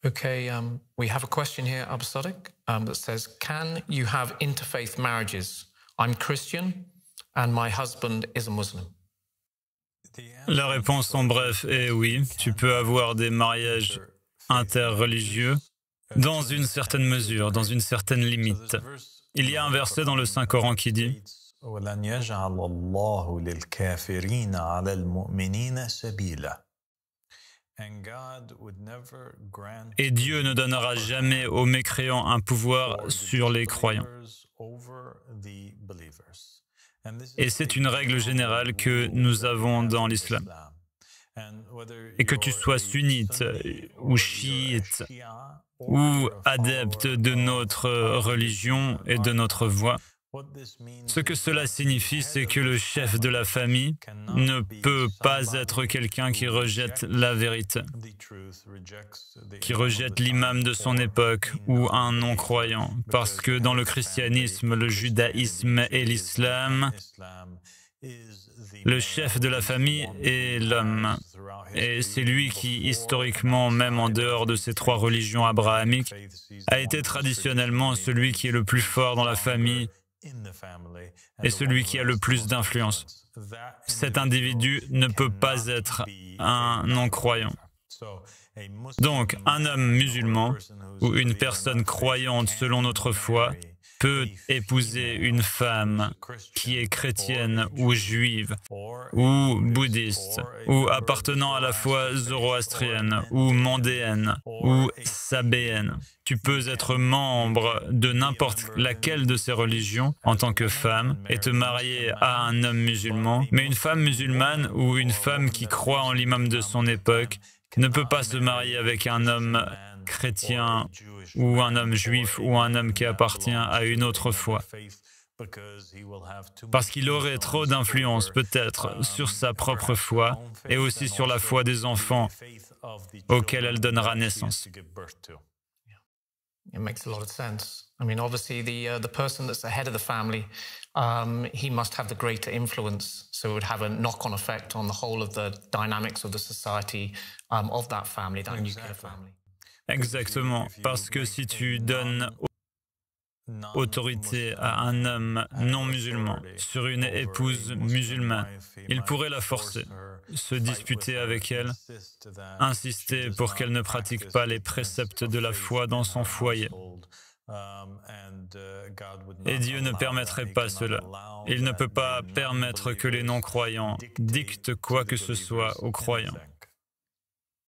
Okay, we have a question here, Abu Sadiq, that says, can you have interfaith marriages? I'm Christian and my husband is a Muslim. La réponse en bref est oui, tu peux avoir des mariages interreligieux dans une certaine mesure, dans une certaine limite. Il y a un verset dans le Saint-Coran qui dit et Dieu ne donnera jamais aux mécréants un pouvoir sur les croyants. Et c'est une règle générale que nous avons dans l'islam. Et que tu sois sunnite ou chiite ou adepte de notre religion et de notre voie, ce que cela signifie, c'est que le chef de la famille ne peut pas être quelqu'un qui rejette la vérité, qui rejette l'imam de son époque ou un non-croyant, parce que dans le christianisme, le judaïsme et l'islam, le chef de la famille est l'homme. Et c'est lui qui, historiquement, même en dehors de ces trois religions abrahamiques, a été traditionnellement celui qui est le plus fort dans la famille et celui qui a le plus d'influence. Cet individu ne peut pas être un non-croyant. Donc, un homme musulman ou une personne croyante selon notre foi peut épouser une femme qui est chrétienne ou juive ou bouddhiste ou appartenant à la foi zoroastrienne ou mandéenne ou sabéenne. Tu peux être membre de n'importe laquelle de ces religions en tant que femme et te marier à un homme musulman, mais une femme musulmane ou une femme qui croit en l'imam de son époque ne peut pas se marier avec un homme chrétien ou un homme juif ou un homme qui appartient à une autre foi. Parce qu'il aurait trop d'influence peut-être sur sa propre foi et aussi sur la foi des enfants auxquels elle donnera naissance. It makes a lot of sense. I mean, obviously, the person that's the head of the family, he must have the greater influence, so it would have a knock-on effect on the whole of the dynamics of the society of that family, that nuclear family. Exactement, parce que si tu donnes autorité à un homme non musulman sur une épouse musulmane, il pourrait la forcer, se disputer avec elle, insister pour qu'elle ne pratique pas les préceptes de la foi dans son foyer. Et Dieu ne permettrait pas cela. Il ne peut pas permettre que les non-croyants dictent quoi que ce soit aux croyants.